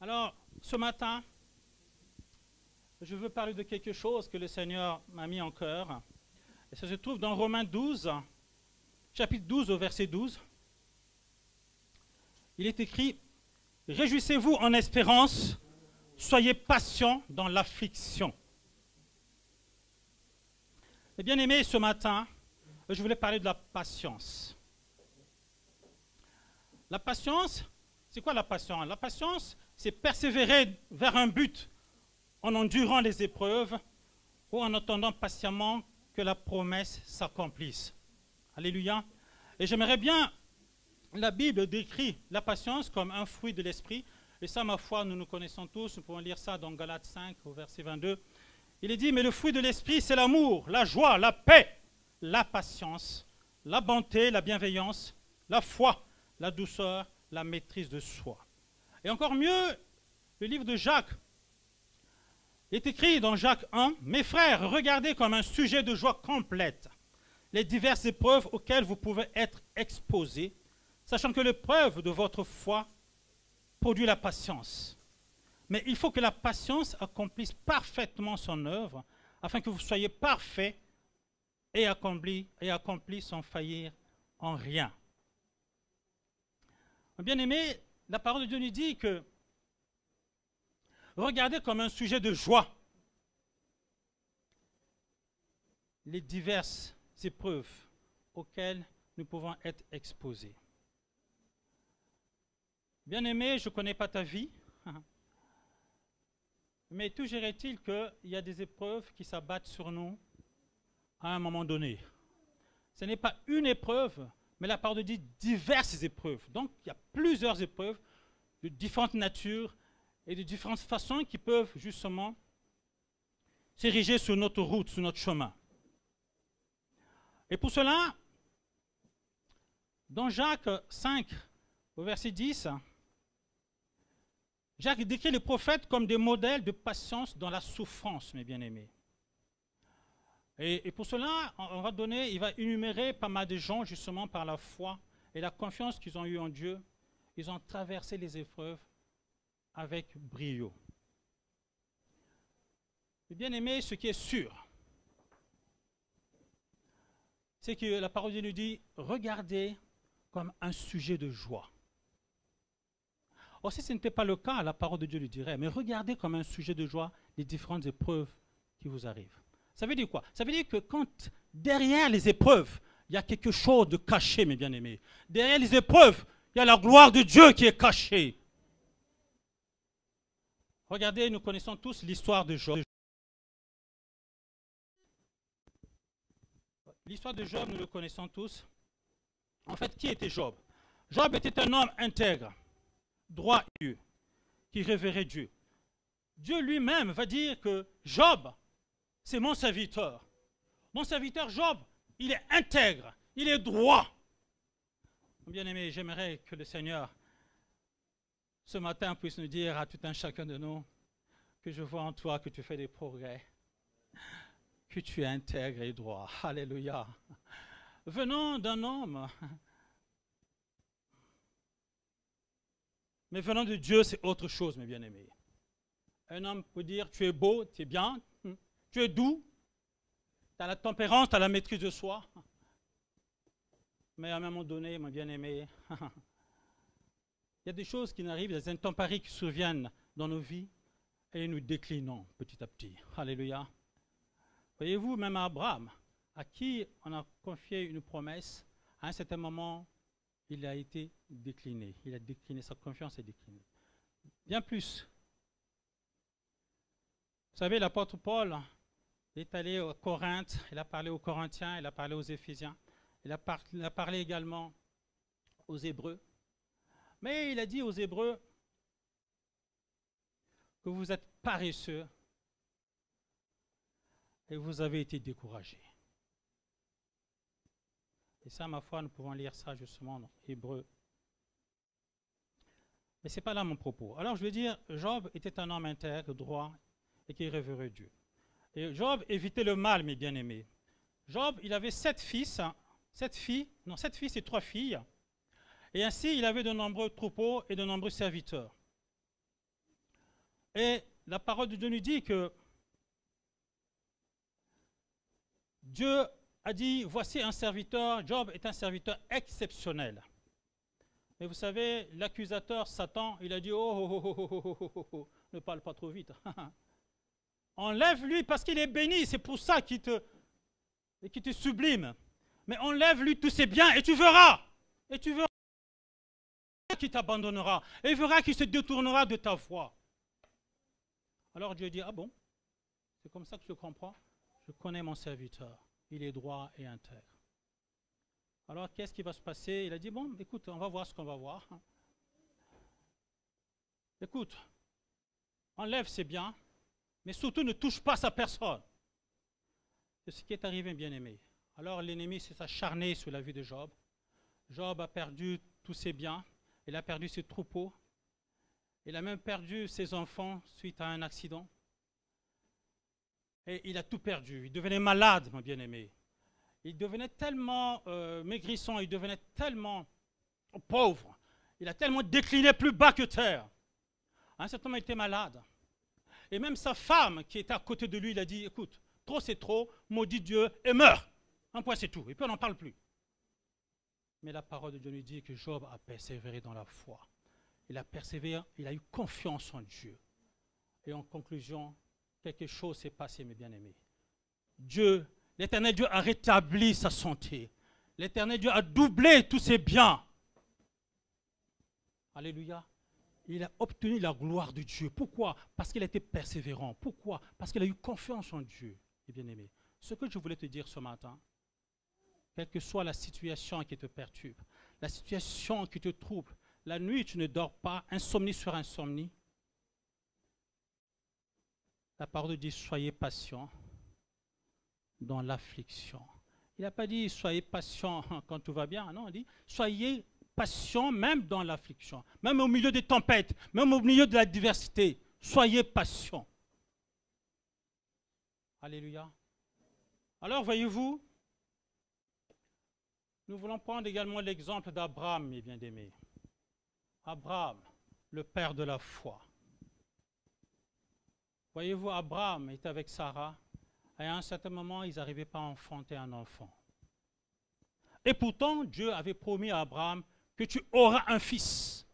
Alors, ce matin, je veux parler de quelque chose que le Seigneur m'a mis en cœur. Et ça se trouve dans Romains 12, chapitre 12 au verset 12. Il est écrit « Réjouissez-vous en espérance, soyez patients dans l'affliction. » Et bien aimé, ce matin, je voulais parler de la patience. La patience, c'est quoi la patience? La patience, c'est persévérer vers un but en endurant les épreuves ou en attendant patiemment que la promesse s'accomplisse. Alléluia. Et j'aimerais bien, la Bible décrit la patience comme un fruit de l'esprit. Et ça, ma foi, nous connaissons tous. Nous pouvons lire ça dans Galates 5, au verset 22. Il est dit, mais le fruit de l'esprit, c'est l'amour, la joie, la paix, la patience, la bonté, la bienveillance, la foi, la douceur, la maîtrise de soi. Et encore mieux, le livre de Jacques est écrit dans Jacques 1, « Mes frères, regardez comme un sujet de joie complète les diverses épreuves auxquelles vous pouvez être exposés, sachant que l'épreuve de votre foi produit la patience. Mais il faut que la patience accomplisse parfaitement son œuvre, afin que vous soyez parfaits et accomplis sans faillir en rien. » Bien-aimé, la parole de Dieu nous dit que regardez comme un sujet de joie les diverses épreuves auxquelles nous pouvons être exposés. Bien-aimé, je ne connais pas ta vie, mais toujours est-il qu'il y a des épreuves qui s'abattent sur nous à un moment donné. Ce n'est pas une épreuve, mais la parole dit diverses épreuves. Donc, il y a plusieurs épreuves de différentes natures et de différentes façons qui peuvent justement s'ériger sur notre route, sur notre chemin. Et pour cela, dans Jacques 5, au verset 10, Jacques décrit les prophètes comme des modèles de patience dans la souffrance, mes bien-aimés. Et pour cela, il va énumérer pas mal de gens, justement, par la foi et la confiance qu'ils ont eue en Dieu. Ils ont traversé les épreuves avec brio. Et bien aimé, ce qui est sûr, c'est que la parole de Dieu nous dit, regardez comme un sujet de joie. Or, si ce n'était pas le cas, la parole de Dieu lui dirait, mais regardez comme un sujet de joie les différentes épreuves qui vous arrivent. Ça veut dire quoi? Ça veut dire que quand derrière les épreuves, il y a quelque chose de caché, mes bien-aimés. Derrière les épreuves, il y a la gloire de Dieu qui est cachée. Regardez, nous connaissons tous l'histoire de Job. L'histoire de Job, nous le connaissons tous. En fait, qui était Job? Job était un homme intègre, droit et Dieu, qui révérait Dieu. Dieu lui-même va dire que Job, c'est mon serviteur. Mon serviteur Job, il est intègre, il est droit. Bien-aimé, j'aimerais que le Seigneur, ce matin, puisse nous dire à tout un chacun de nous que je vois en toi que tu fais des progrès, que tu es intègre et droit. Alléluia. Venant d'un homme, mais venant de Dieu, c'est autre chose, mes bien-aimés. Un homme peut dire, tu es beau, tu es bien, tu es doux, tu as la tempérance, tu as la maîtrise de soi. Mais à un moment donné, mon bien-aimé, il y a des choses qui nous arrivent, des intempéries qui surviennent dans nos vies et nous déclinons petit à petit. Alléluia. Voyez-vous, même Abraham, à qui on a confié une promesse, à un certain moment, il a été décliné. Il a décliné, sa confiance est déclinée. Bien plus. Vous savez, l'apôtre Paul est allé à Corinthe, il a parlé aux Corinthiens, il a parlé aux Éphésiens, il a parlé également aux Hébreux. Mais il a dit aux Hébreux que vous êtes paresseux et vous avez été découragés. Et ça, ma foi, nous pouvons lire ça justement dans Hébreux. Mais ce n'est pas là mon propos. Alors je veux dire, Job était un homme intègre, droit, et qui révérait Dieu. Et Job évitait le mal, mes bien-aimés. Job, il avait 7 fils et 3 filles. Et ainsi, il avait de nombreux troupeaux et de nombreux serviteurs. Et la parole de Dieu nous dit que Dieu a dit, voici un serviteur, Job est un serviteur exceptionnel. Mais vous savez, l'accusateur Satan, il a dit, oh, ne parle pas trop vite. Enlève-lui parce qu'il est béni, c'est pour ça qu'il te sublime. Mais enlève-lui tous ses biens et tu verras qu'il t'abandonnera. Et il verra qu'il se détournera de ta voie. Alors Dieu dit, ah bon, c'est comme ça que je comprends. Je connais mon serviteur, il est droit et intègre. Alors qu'est-ce qui va se passer? Il a dit, bon, écoute, on va voir ce qu'on va voir. Écoute, enlève ses biens, mais surtout ne touche pas sa personne. C'est ce qui est arrivé, bien-aimé. Alors l'ennemi s'est acharné sur la vie de Job. Job a perdu tous ses biens, il a perdu ses troupeaux, il a même perdu ses enfants suite à un accident. Et il a tout perdu, il devenait malade, mon bien-aimé. Il devenait tellement maigrissant, il devenait tellement pauvre, il a tellement décliné plus bas que terre. À un certain moment, il était malade. Et même sa femme qui était à côté de lui, il a dit, écoute, trop c'est trop, maudit Dieu et meurs. Un point c'est tout, et puis on n'en parle plus. Mais la parole de Dieu nous dit que Job a persévéré dans la foi. Il a persévéré, il a eu confiance en Dieu. Et en conclusion, quelque chose s'est passé, mes bien-aimés. Dieu, l'Éternel Dieu a rétabli sa santé. L'Éternel Dieu a doublé tous ses biens. Alléluia. Il a obtenu la gloire de Dieu. Pourquoi? Parce qu'il a été persévérant. Pourquoi? Parce qu'il a eu confiance en Dieu, mes bien-aimés. Ce que je voulais te dire ce matin, quelle que soit la situation qui te perturbe, la situation qui te trouble, la nuit tu ne dors pas, insomnie sur insomnie, la parole dit soyez patient dans l'affliction. Il n'a pas dit soyez patient quand tout va bien, non, il dit soyez patient même dans l'affliction, même au milieu des tempêtes, même au milieu de la diversité, soyez patient. Alléluia. Alors voyez-vous, nous voulons prendre également l'exemple d'Abraham, mes bien-aimés. Abraham, le père de la foi. Voyez-vous, Abraham était avec Sarah, et à un certain moment, ils n'arrivaient pas à enfanter un enfant. Et pourtant, Dieu avait promis à Abraham que tu auras un fils.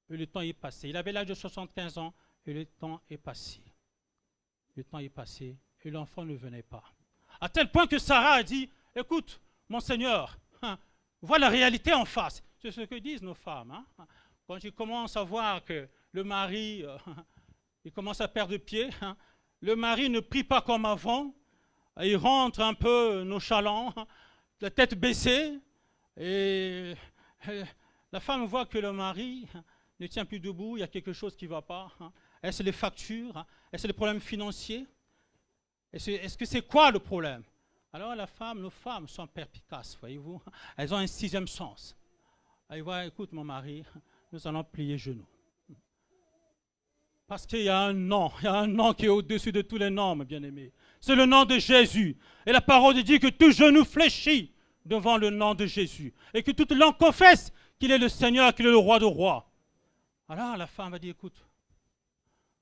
Et le temps est passé. Il avait l'âge de 75 ans, et le temps est passé. Le temps est passé, et l'enfant ne venait pas. À tel point que Sarah a dit, écoute, mon Seigneur, vois la réalité en face. C'est ce que disent nos femmes. Hein. Quand ils commencent à voir que le mari, il commence à perdre pied, hein, le mari ne prie pas comme avant, il rentre un peu nonchalant, la tête baissée, et la femme voit que le mari ne tient plus debout, il y a quelque chose qui ne va pas. Hein. Est-ce les factures? Est-ce les problèmes financiers? Est-ce que c'est quoi le problème? Alors nos femmes sont perspicaces, voyez-vous. Elles ont un sixième sens. Elles voient, écoute mon mari, nous allons plier genoux. Parce qu'il y a un nom qui est au-dessus de tous les noms, mes bien-aimés. C'est le nom de Jésus. Et la parole dit que tout genou fléchit devant le nom de Jésus. Et que toute langue confesse qu'il est le Seigneur, qu'il est le roi de rois. Alors la femme va dire, écoute,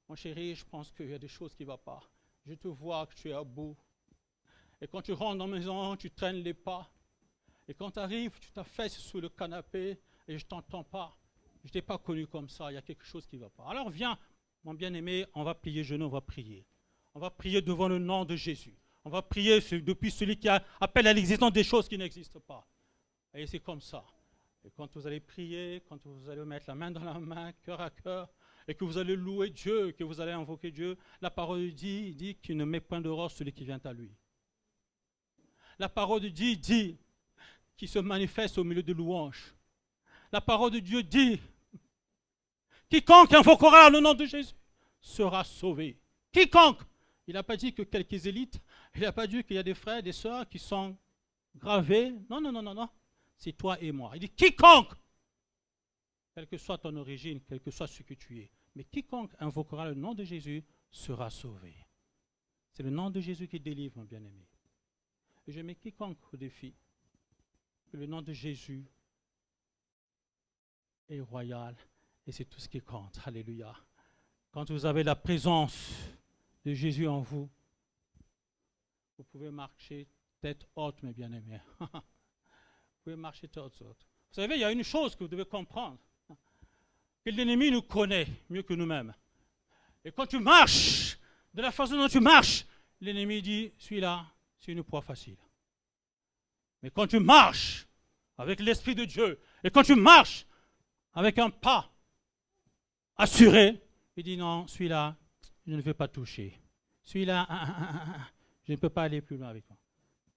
mon chéri, je pense qu'il y a des choses qui ne vont pas. Je te vois que tu es à bout. Et quand tu rentres dans la maison, tu traînes les pas. Et quand tu arrives, tu t'affaisses sous le canapé et je ne t'entends pas. Je ne t'ai pas connu comme ça, il y a quelque chose qui ne va pas. Alors viens, mon bien-aimé, on va plier genoux, on va prier. On va prier devant le nom de Jésus. On va prier depuis celui qui appelle à l'existence des choses qui n'existent pas. Et c'est comme ça. Et quand vous allez prier, quand vous allez mettre la main dans la main, cœur à cœur, et que vous allez louer Dieu, que vous allez invoquer Dieu, la parole dit qu'il ne met point de rose celui qui vient à lui. La parole de Dieu dit qu'il se manifeste au milieu de louanges. La parole de Dieu dit quiconque invoquera le nom de Jésus sera sauvé. Quiconque. Il n'a pas dit que quelques élites, il n'a pas dit qu'il y a des frères et des sœurs qui sont gravés. Non, non, non, non, non. C'est toi et moi. Il dit quiconque, quelle que soit ton origine, quel que soit ce que tu es, mais quiconque invoquera le nom de Jésus sera sauvé. C'est le nom de Jésus qui délivre, mon bien-aimé. Et je mets quiconque au défi que le nom de Jésus est royal et c'est tout ce qui compte. Alléluia. Quand vous avez la présence de Jésus en vous, vous pouvez marcher tête haute, mes bien-aimés. Vous pouvez marcher tête haute. Vous savez, il y a une chose que vous devez comprendre, que l'ennemi nous connaît mieux que nous-mêmes. Et quand tu marches, de la façon dont tu marches, l'ennemi dit, celui-là, c'est une proie facile. Mais quand tu marches avec l'Esprit de Dieu, et quand tu marches avec un pas assuré, il dit non, celui-là, je ne vais pas toucher. Celui-là, je ne peux pas aller plus loin avec toi.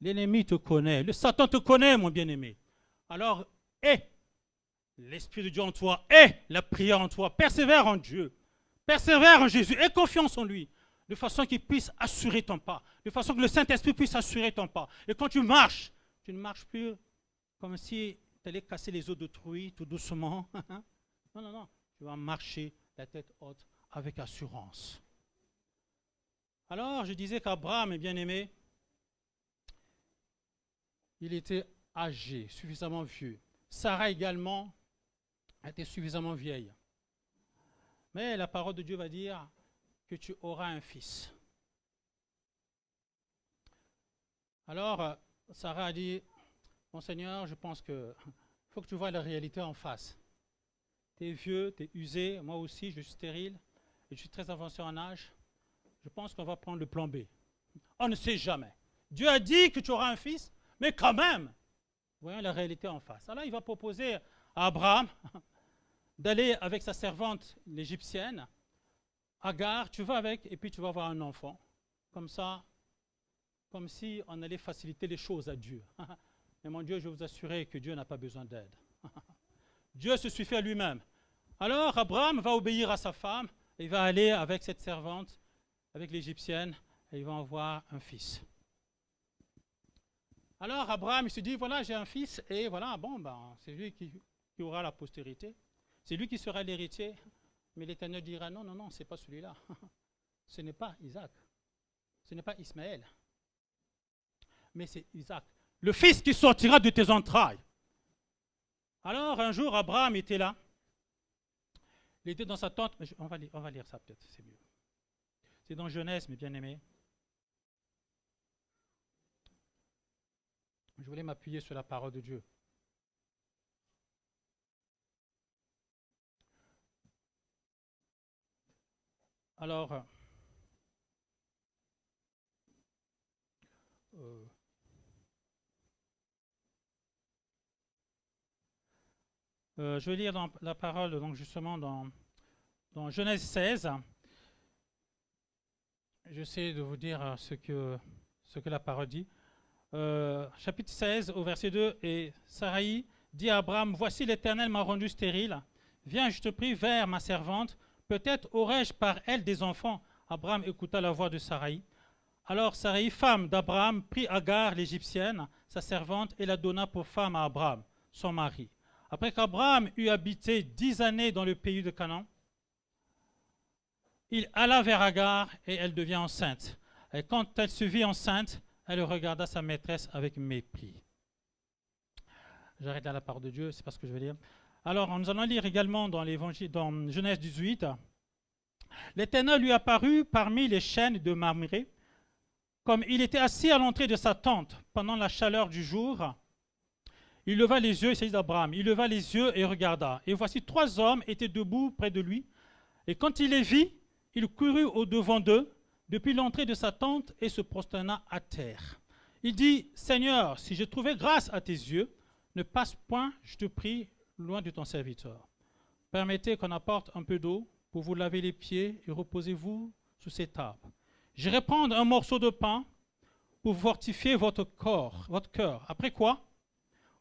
L'ennemi te connaît, le Satan te connaît, mon bien-aimé. Alors, aie l'Esprit de Dieu en toi, aie la prière en toi, persévère en Dieu, persévère en Jésus, aie confiance en lui, de façon qu'il puisse assurer ton pas, de façon que le Saint-Esprit puisse assurer ton pas. Et quand tu marches, tu ne marches plus comme si tu allais casser les os d'autrui tout doucement. Non, non, non, tu vas marcher la tête haute avec assurance. Alors, je disais qu'Abraham est bien aimé. Il était âgé, suffisamment vieux. Sarah également était suffisamment vieille. Mais la parole de Dieu va dire que tu auras un fils. Alors, Sarah a dit, mon Seigneur, je pense qu'il faut que tu vois la réalité en face. Tu es vieux, tu es usé, moi aussi je suis stérile, et je suis très avancé en âge. Je pense qu'on va prendre le plan B. On ne sait jamais. Dieu a dit que tu auras un fils, mais quand même, voyons la réalité en face. Alors il va proposer à Abraham d'aller avec sa servante l'égyptienne, Agar, tu vas avec, et puis tu vas avoir un enfant. Comme ça, comme si on allait faciliter les choses à Dieu. Mais mon Dieu, je vais vous assurer que Dieu n'a pas besoin d'aide. Dieu se suffit à lui-même. Alors Abraham va obéir à sa femme, et il va aller avec cette servante, avec l'égyptienne, et il va avoir un fils. Alors Abraham il se dit, voilà, j'ai un fils, et voilà, bon, ben, c'est lui qui aura la postérité. C'est lui qui sera l'héritier. Mais l'Éternel dira, non, non, non, ce n'est pas celui-là. Ce n'est pas Isaac. Ce n'est pas Ismaël. Mais c'est Isaac. Le fils qui sortira de tes entrailles. Alors, un jour, Abraham était là. Il était dans sa tente. On va lire ça peut-être, c'est mieux. C'est dans Genèse, mes bien-aimés. Je voulais m'appuyer sur la parole de Dieu. Alors, je vais lire dans la parole, donc justement dans Genèse 16. J'essaie de vous dire ce que la parole dit. Chapitre 16, au verset 2, et Sarai dit à Abraham, voici l'Éternel m'a rendu stérile. Viens, je te prie, vers ma servante. Peut-être aurais-je par elle des enfants. Abraham écouta la voix de Sarai. Alors Sarai, femme d'Abraham, prit Agar l'égyptienne, sa servante, et la donna pour femme à Abraham, son mari. Après qu'Abraham eut habité 10 années dans le pays de Canaan, il alla vers Agar et elle devient enceinte. Et quand elle se vit enceinte, elle regarda sa maîtresse avec mépris. J'arrête là la parole de Dieu, c'est pas ce que je vais lire. Alors, nous allons lire également dans Genèse 18. L'Éternel lui apparut parmi les chênes de Mamré, comme il était assis à l'entrée de sa tente pendant la chaleur du jour. Il leva les yeux, il s'agit d'Abraham, il leva les yeux et regarda. Et voici 3 hommes étaient debout près de lui. Et quand il les vit, il courut au-devant d'eux, depuis l'entrée de sa tente, et se prosterna à terre. Il dit, Seigneur, si j'ai trouvé grâce à tes yeux, ne passe point, je te prie, loin de ton serviteur. Permettez qu'on apporte un peu d'eau pour vous laver les pieds et reposez-vous sous cette table. J'irai prendre un morceau de pain pour fortifier votre cœur. Après quoi,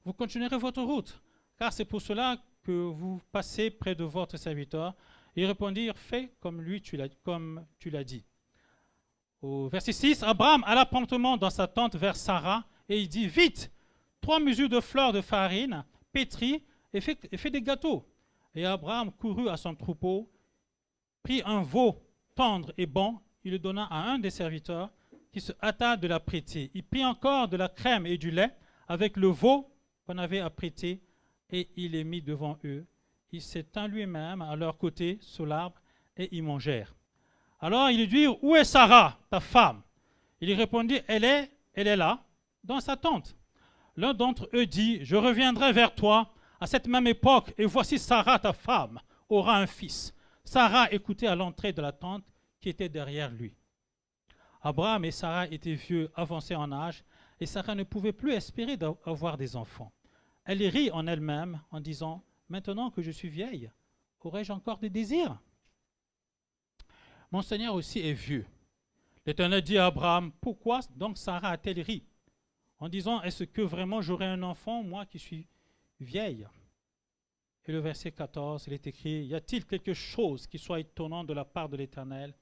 vous continuerez votre route, car c'est pour cela que vous passez près de votre serviteur. Ils répondirent, fais comme tu l'as dit. Au verset 6, Abraham alla promptement dans sa tente vers Sarah et il dit, vite, 3 mesures de fleurs de farine pétrie et fait des gâteaux. Et Abraham courut à son troupeau, prit un veau tendre et bon, il le donna à un des serviteurs qui se hâta de l'apprêter. Il prit encore de la crème et du lait avec le veau qu'on avait apprêté et il les mit devant eux. Il s'étend lui-même à leur côté sous l'arbre et ils mangèrent. Alors il lui dit, où est Sarah, ta femme? Il lui répondit, elle est là, dans sa tente. L'un d'entre eux dit, je reviendrai vers toi à cette même époque, et voici Sarah, ta femme, aura un fils. Sarah écoutait à l'entrée de la tente qui était derrière lui. Abraham et Sarah étaient vieux, avancés en âge, et Sarah ne pouvait plus espérer d'avoir des enfants. Elle rit en elle-même en disant, maintenant que je suis vieille, aurais-je encore des désirs? Mon Seigneur aussi est vieux. L'Éternel dit à Abraham, pourquoi donc Sarah a-t-elle ri? En disant, est-ce que vraiment j'aurai un enfant, moi qui suis vieille? Et le verset 14, il est écrit, y a-t-il quelque chose qui soit étonnant de la part de l'Éternel?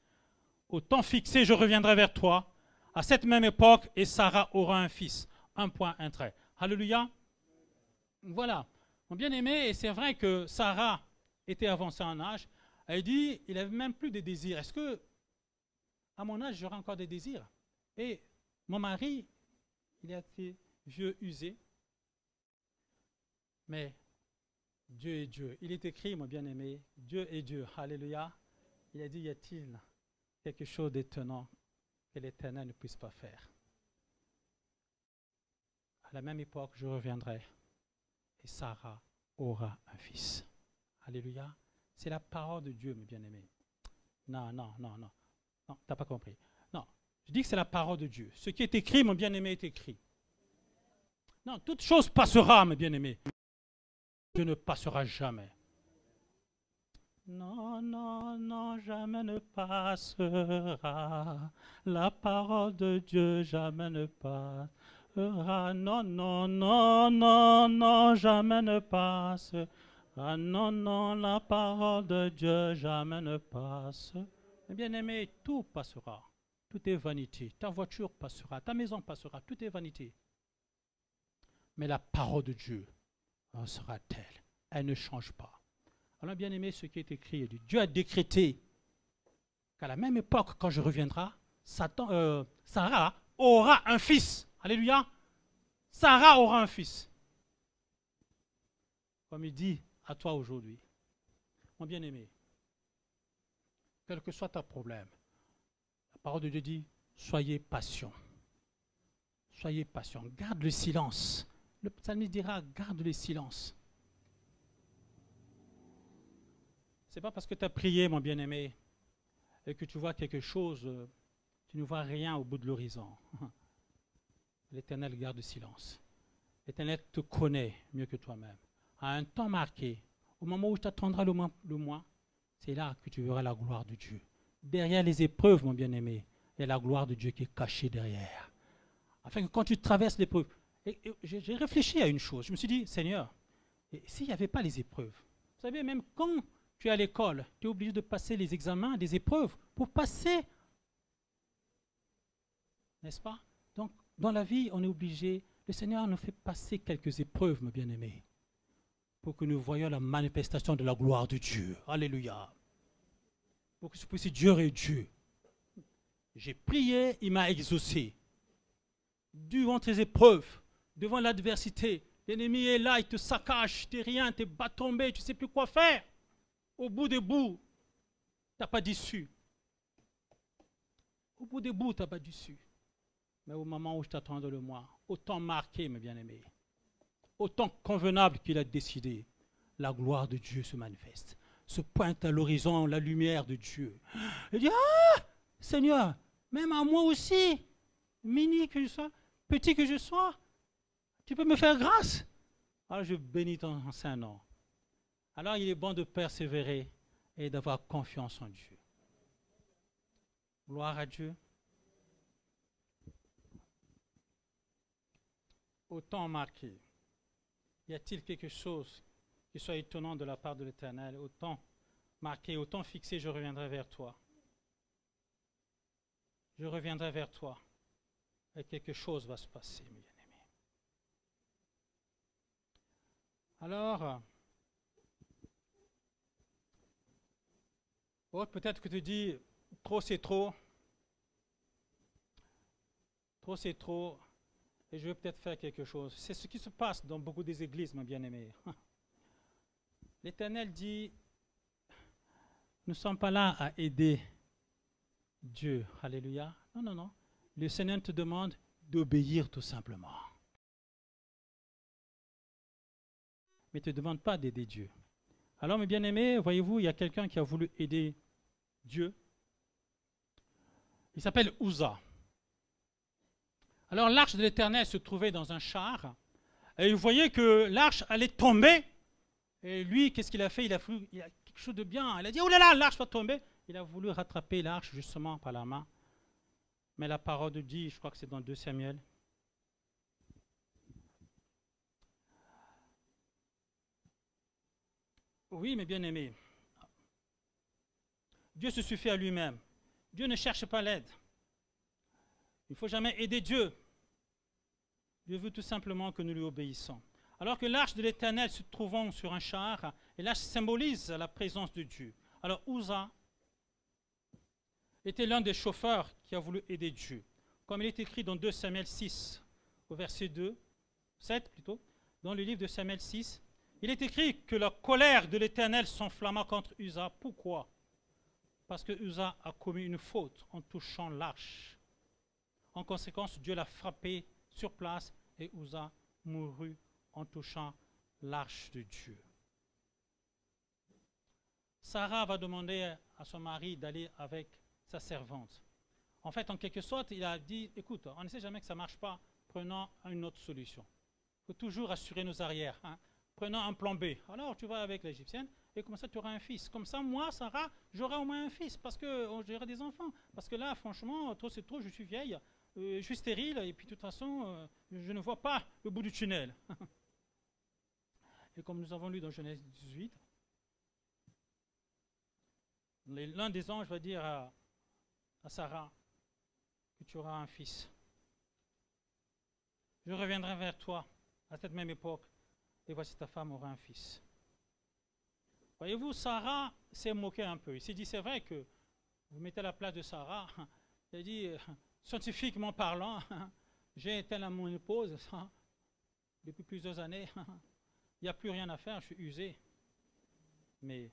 Au temps fixé, je reviendrai vers toi, à cette même époque, et Sarah aura un fils. Un point, un trait. Alléluia. Voilà. Mon bien-aimé, et c'est vrai que Sarah était avancée en âge, elle dit, il n'avait même plus de désirs. Est-ce que, à mon âge, j'aurai encore des désirs? Et mon mari, il est assez vieux, usé, mais Dieu est Dieu. Il est écrit, mon bien-aimé, Dieu est Dieu. Alléluia. Il a dit, y a-t-il quelque chose d'étonnant que l'Éternel ne puisse pas faire? À la même époque, je reviendrai et Sarah aura un fils. Alléluia. C'est la parole de Dieu, mes bien-aimés. Non, non, non, non. Non, tu n'as pas compris. Non, je dis que c'est la parole de Dieu. Ce qui est écrit, mon bien-aimé, est écrit. Non, toute chose passera, mes bien-aimés. Dieu ne passera jamais. Non, non, non, jamais ne passera. La parole de Dieu jamais ne passera. Non, non, non, non, non, jamais ne passera. Non, non, la parole de Dieu jamais ne passe. Bien-aimé, tout passera. Tout est vanité. Ta voiture passera, ta maison passera, tout est vanité. Mais la parole de Dieu sera telle. Elle ne change pas. Alors, bien aimé, ce qui est écrit, Dieu a décrété qu'à la même époque, quand je reviendrai, Sarah aura un fils. Alléluia. Sarah aura un fils. Comme il dit à toi aujourd'hui, mon bien-aimé, quel que soit ton problème, la parole de Dieu dit, soyez patient. Soyez patient. Garde le silence. Le psalmiste dira, garde le silence. Ce n'est pas parce que tu as prié, mon bien-aimé, et que tu vois quelque chose, tu ne vois rien au bout de l'horizon. L'Éternel garde le silence. L'Éternel te connaît mieux que toi-même. À un temps marqué, au moment où tu attendras le moins, c'est là que tu verras la gloire de Dieu. Derrière les épreuves, mon bien-aimé, il y a la gloire de Dieu qui est cachée derrière. Afin que quand tu traverses l'épreuve, j'ai réfléchi à une chose. Je me suis dit, Seigneur, s'il n'y avait pas les épreuves, vous savez, même quand tu es à l'école, tu es obligé de passer les examens, des épreuves, pour passer. N'est-ce pas? Donc, dans la vie, on est obligé, le Seigneur nous fait passer quelques épreuves, mes bien-aimés, pour que nous voyions la manifestation de la gloire de Dieu. Alléluia. Pour que ce puisse Dieu est Dieu. J'ai prié, il m'a exaucé. Devant tes épreuves, devant l'adversité, l'ennemi est là, il te saccage, tu n'es rien, tu es bas tombé, tu ne sais plus quoi faire. Au bout des bouts, tu n'as pas d'issue. Au bout des bouts, tu n'as pas d'issue. Mais au moment où je t'attends le moi, autant marqué, mes bien-aimés, autant convenable qu'il a décidé, la gloire de Dieu se manifeste. Se pointe à l'horizon la lumière de Dieu. Il dit, ah, Seigneur, même à moi aussi, mini que je sois, petit que je sois, tu peux me faire grâce. Alors je bénis ton saint nom. Alors il est bon de persévérer et d'avoir confiance en Dieu. Gloire à Dieu. Autant marqué. Y a-t-il quelque chose qui soit étonnant de la part de l'Éternel? Autant marqué, autant fixé, je reviendrai vers toi. Je reviendrai vers toi. Et quelque chose va se passer, mes bien-aimés. Alors, peut-être que tu dis, trop c'est trop. Trop c'est trop. Et je vais peut-être faire quelque chose. C'est ce qui se passe dans beaucoup des églises, mes bien-aimés. L'Éternel dit, Nous ne sommes pas là à aider Dieu. Alléluia. Non, non, non. Le Seigneur te demande d'obéir tout simplement. Mais il ne te demande pas d'aider Dieu. Alors, mes bien-aimés, voyez-vous, il y a quelqu'un qui a voulu aider Dieu. Il s'appelle Uza. Alors, l'arche de l'Éternel se trouvait dans un char. Et il voyait que l'arche allait tomber. Et lui, qu'est-ce qu'il a fait? Il a quelque chose de bien. Il a dit, oh là là, l'arche va tomber. Il a voulu rattraper l'arche justement par la main. Mais la parole de Dieu, je crois que c'est dans 2 Samuel. Oui, mes bien-aimés, Dieu se suffit à lui-même. Dieu ne cherche pas l'aide. Il ne faut jamais aider Dieu. Dieu veut tout simplement que nous lui obéissons. Alors que l'arche de l'Éternel se trouvant sur un char, et l'arche symbolise la présence de Dieu. Alors Uza était l'un des chauffeurs qui a voulu aider Dieu. Comme il est écrit dans 2 Samuel 6, au verset 7 plutôt, dans le livre de Samuel 6, il est écrit que la colère de l'Éternel s'enflamma contre Uza. Pourquoi? Parce que Uza a commis une faute en touchant l'arche. En conséquence, Dieu l'a frappé sur place et Uza mourut en touchant l'arche de Dieu. Sarah va demander à son mari d'aller avec sa servante. En fait, en quelque sorte, il a dit, écoute, on ne sait jamais que ça ne marche pas, prenons une autre solution. Il faut toujours assurer nos arrières. Prenons un plan B. Alors, tu vas avec l'Égyptienne et comme ça, tu auras un fils. Comme ça, moi, Sarah, j'aurai au moins un fils parce que j'aurai des enfants. Parce que là, franchement, trop c'est trop, je suis vieille, je suis stérile et puis de toute façon, je ne vois pas le bout du tunnel. Et comme nous avons lu dans Genèse 18, l'un des anges va dire à Sarah que tu auras un fils. Je reviendrai vers toi à cette même époque et voici ta femme aura un fils. Voyez-vous, Sarah s'est moquée un peu. Il s'est dit, c'est vrai que vous mettez à la place de Sarah. Il a dit, scientifiquement parlant, j'ai été à mon épouse depuis plusieurs années. Il n'y a plus rien à faire, je suis usé. Mais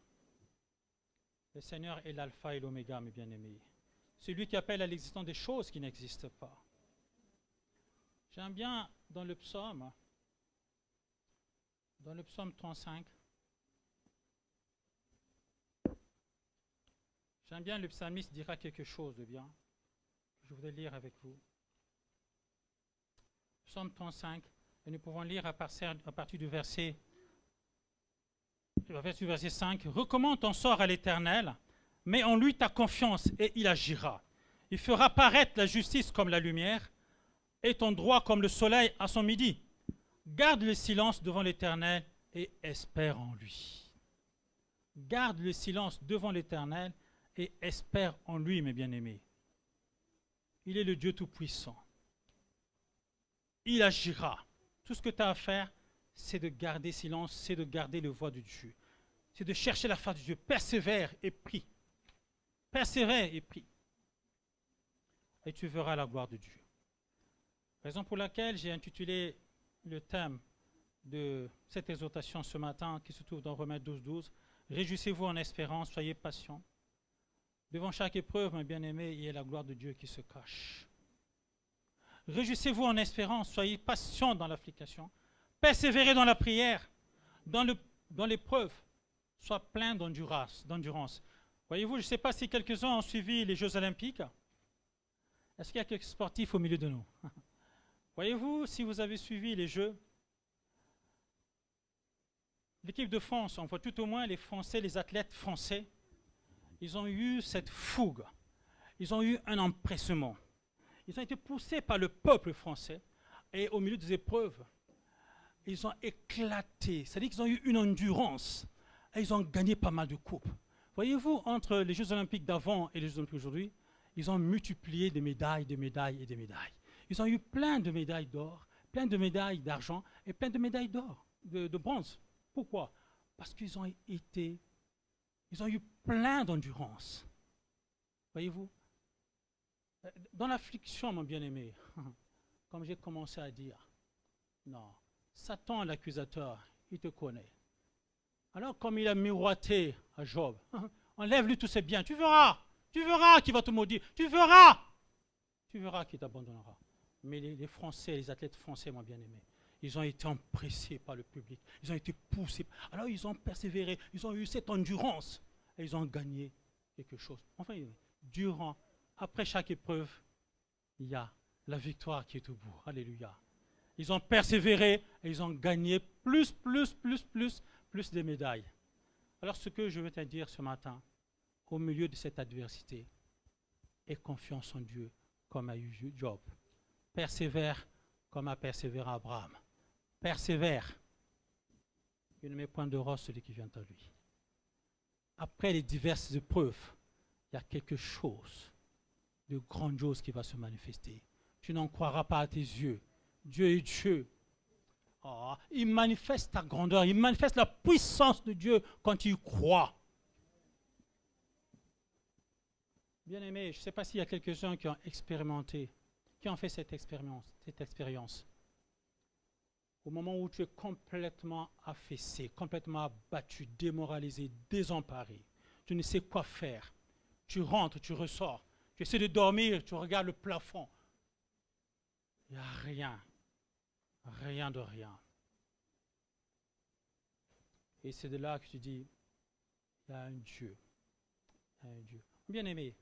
le Seigneur est l'alpha et l'oméga, mes bien-aimés. C'est lui qui appelle à l'existence des choses qui n'existent pas. J'aime bien dans le psaume 35, j'aime bien le psalmiste dira quelque chose de bien, que je voudrais lire avec vous. Psaume 35, et nous pouvons lire à partir du verset 5. Recommande ton sort à l'Éternel, mets en lui ta confiance et il agira. Il fera paraître la justice comme la lumière et ton droit comme le soleil à son midi. Garde le silence devant l'Éternel et espère en lui. Garde le silence devant l'Éternel et espère en lui, mes bien-aimés. Il est le Dieu Tout-Puissant. Il agira. Tout ce que tu as à faire, c'est de garder silence, c'est de garder le voix de Dieu. C'est de chercher la face de Dieu. Persévère et prie. Persévère et prie. Et tu verras la gloire de Dieu. Raison pour laquelle j'ai intitulé le thème de cette exhortation ce matin, qui se trouve dans Romains 12:12. Réjouissez-vous en espérance, soyez patients. Devant chaque épreuve, mes bien-aimés, il y a la gloire de Dieu qui se cache. Réjouissez-vous en espérance, soyez patients dans l'affliction. Persévérez dans la prière, dans l'épreuve. Sois plein d'endurance. Voyez-vous, je ne sais pas si quelques-uns ont suivi les Jeux Olympiques. Est-ce qu'il y a quelques sportifs au milieu de nous? Voyez-vous, si vous avez suivi les Jeux, l'équipe de France, on voit tout au moins les Français, les athlètes français, ils ont eu cette fougue, ils ont eu un empressement. Ils ont été poussés par le peuple français et au milieu des épreuves, ils ont éclaté. C'est-à-dire qu'ils ont eu une endurance et ils ont gagné pas mal de coupes. Voyez-vous, entre les Jeux Olympiques d'avant et les Jeux Olympiques d'aujourd'hui, ils ont multiplié des médailles, des médailles et des médailles. Ils ont eu plein de médailles d'or, plein de médailles d'argent et plein de médailles d'or, de bronze. Pourquoi? Parce qu'ils ont eu plein d'endurance. Voyez-vous? Dans l'affliction, mon bien-aimé, comme j'ai commencé à dire, non, Satan, l'accusateur, il te connaît. Alors, comme il a miroité à Job, Enlève-lui tous ses biens. Tu verras qui va te maudire. Tu verras qui t'abandonnera. Mais les Français, les athlètes français, mon bien-aimé, ils ont été empressés par le public. Ils ont été poussés. Alors ils ont persévéré. Ils ont eu cette endurance. Et ils ont gagné quelque chose. Enfin, après chaque épreuve, il y a la victoire qui est au bout. Alléluia. Ils ont persévéré et ils ont gagné plus de médailles. Alors ce que je veux te dire ce matin, au milieu de cette adversité, aie confiance en Dieu comme a eu Job. Persévère comme a persévéré Abraham. Persévère. Il ne met point de rose celui qui vient à lui. Après les diverses épreuves, il y a quelque chose de grandiose qui va se manifester. Tu n'en croiras pas à tes yeux. Dieu est Dieu. Oh, il manifeste ta grandeur, il manifeste la puissance de Dieu quand tu y crois. Bien-aimé, je ne sais pas s'il y a quelques-uns qui ont expérimenté, qui ont fait cette expérience. Au moment où tu es complètement affaissé, complètement abattu, démoralisé, désemparé, tu ne sais quoi faire. Tu rentres, tu ressors, tu essaies de dormir, tu regardes le plafond. Il n'y a rien. Rien de rien. Et c'est de là que tu dis, il y a un Dieu. Il y a un Dieu. Bien-aimé,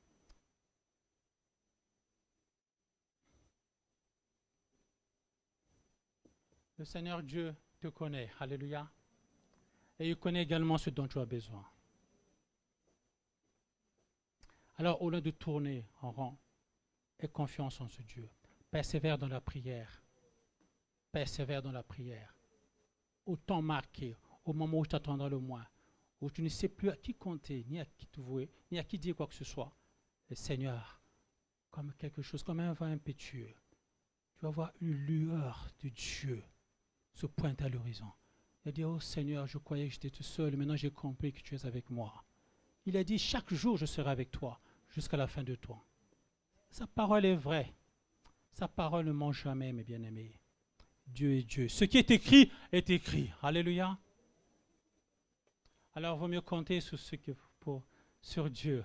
le Seigneur Dieu te connaît. Alléluia. Et il connaît également ce dont tu as besoin. Alors, au lieu de tourner en rond, aie confiance en ce Dieu. Persévère dans la prière. Persévère dans la prière. Au temps marqué, au moment où tu attendras le moins, où tu ne sais plus à qui compter, ni à qui te vouer, ni à qui dire quoi que ce soit. Le Seigneur, comme quelque chose, comme un vent impétueux, tu vas voir une lueur de Dieu se pointer à l'horizon. Il a dit, oh Seigneur, je croyais que j'étais tout seul, maintenant j'ai compris que tu es avec moi. Il a dit, chaque jour je serai avec toi, jusqu'à la fin de toi. Sa parole est vraie. Sa parole ne ment jamais, mes bien-aimés. Dieu est Dieu. Ce qui est écrit est écrit. Alléluia. Alors, il vaut mieux compter sur Dieu.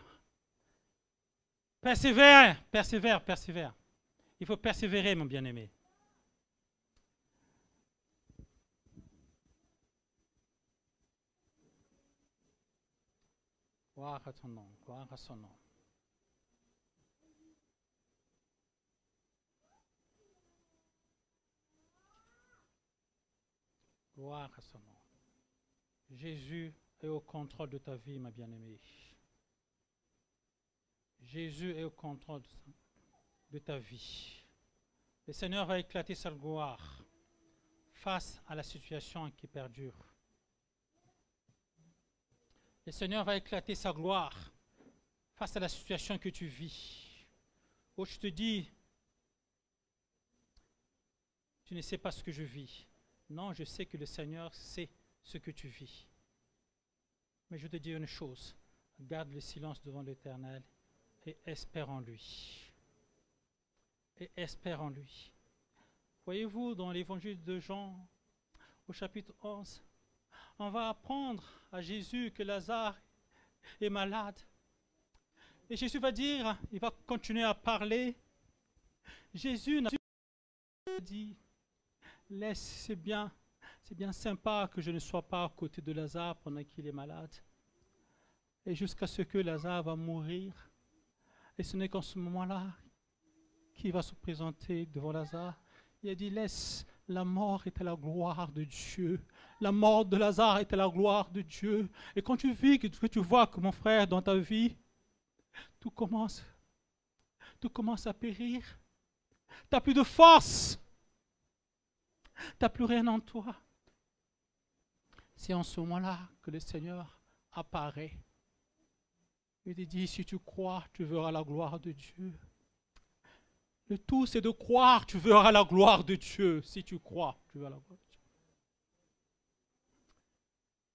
Persévère, persévère, persévère. Il faut persévérer, mon bien-aimé. Gloire à ton nom, gloire à son nom. Gloire à son nom. Jésus est au contrôle de ta vie, ma bien-aimée. Jésus est au contrôle de ta vie. Le Seigneur va éclater sa gloire face à la situation qui perdure. Le Seigneur va éclater sa gloire face à la situation que tu vis. Où je te dis, tu ne sais pas ce que je vis. Non, je sais que le Seigneur sait ce que tu vis. Mais je te dis une chose, garde le silence devant l'Éternel et espère en lui. Et espère en lui. Voyez-vous, dans l'évangile de Jean, au chapitre 11, on va apprendre à Jésus que Lazare est malade. Et Jésus va dire, il va continuer à parler. Jésus n'a pas dit, laisse, c'est bien sympa que je ne sois pas à côté de Lazare pendant qu'il est malade. Et jusqu'à ce que Lazare va mourir. Et ce n'est qu'en ce moment-là qu'il va se présenter devant Lazare. Il a dit, laisse, la mort est à la gloire de Dieu. La mort de Lazare est à la gloire de Dieu. Et quand tu vis, que tu vois que mon frère, dans ta vie, tout commence à périr. Tu n'as plus de force. Tu n'as plus rien en toi. C'est en ce moment-là que le Seigneur apparaît. Il te dit, si tu crois, tu verras la gloire de Dieu. Le tout, c'est de croire, tu verras la gloire de Dieu. Si tu crois, tu verras la gloire de Dieu.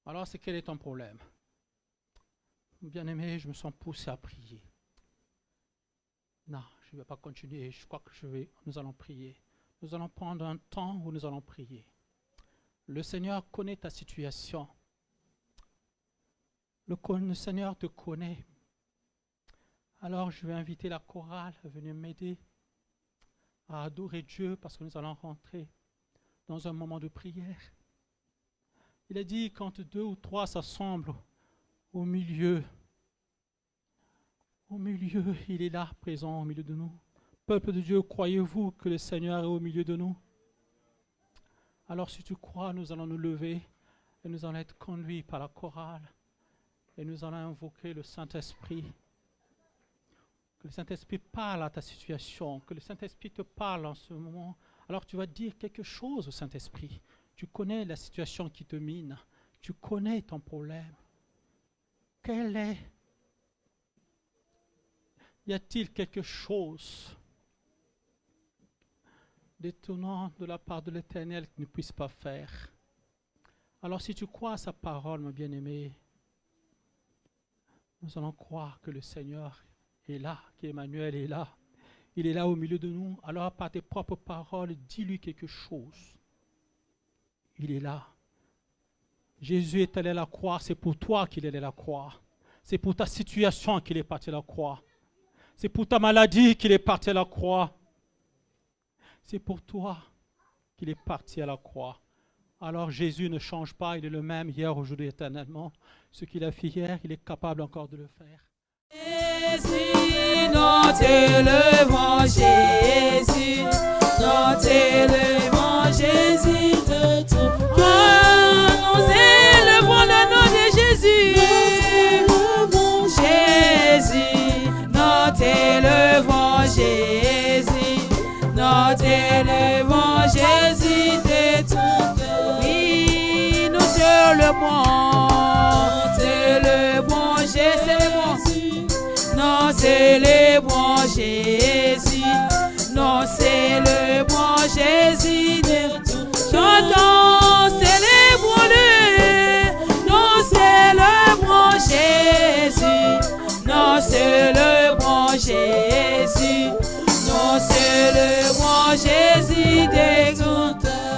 Alors, c'est quel est ton problème? Bien-aimé, je me sens poussé à prier. Non, je ne vais pas continuer. Je crois que nous allons prier. Nous allons prendre un temps où nous allons prier. Le Seigneur connaît ta situation. Le Seigneur te connaît. Alors je vais inviter la chorale à venir m'aider à adorer Dieu parce que nous allons rentrer dans un moment de prière. Il a dit quand 2 ou 3 s'assemblent au milieu, il est là, présent au milieu de nous. Peuple de Dieu, croyez-vous que le Seigneur est au milieu de nous? Alors si tu crois, nous allons nous lever et nous allons être conduits par la chorale et nous allons invoquer le Saint-Esprit. Que le Saint-Esprit parle à ta situation, que le Saint-Esprit te parle en ce moment. Alors tu vas dire quelque chose au Saint-Esprit. Tu connais la situation qui te mine. Tu connais ton problème. Quel est? Y a-t-il quelque chose d'étonnant de la part de l'Éternel qu'il ne puisse pas faire? Alors si tu crois à sa parole, mon bien-aimé, nous allons croire que le Seigneur est là, qu'Emmanuel est là. Il est là au milieu de nous. Alors par tes propres paroles, dis-lui quelque chose. Il est là. Jésus est allé à la croix, c'est pour toi qu'il est allé à la croix. C'est pour ta situation qu'il est parti à la croix. C'est pour ta maladie qu'il est parti à la croix. C'est pour toi qu'il est parti à la croix. Alors Jésus ne change pas, il est le même hier, aujourd'hui, éternellement. Ce qu'il a fait hier, il est capable encore de le faire. Jésus, nous t'élevons, Jésus, nous t'élevons, Jésus de tout. Nous élevons le nom de Jésus. Jésus, nous t'élevons, Jésus, nous t'élevons, Jésus de tout. Oui, nous t'élevons, Jésus. Nous célébrons Jésus, nous célébrons Jésus de tout. Chantons, célébrons-le, nous célébrons Jésus, nous célébrons Jésus, nous célébrons Jésus de tout.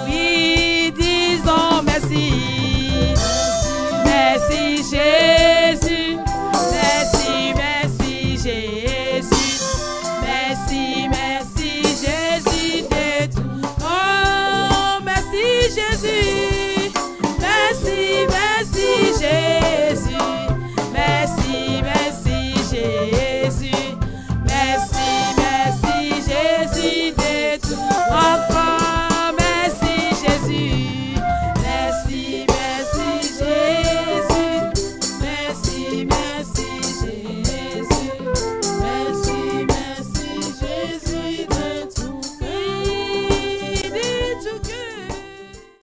Oui, disons merci, merci Jésus.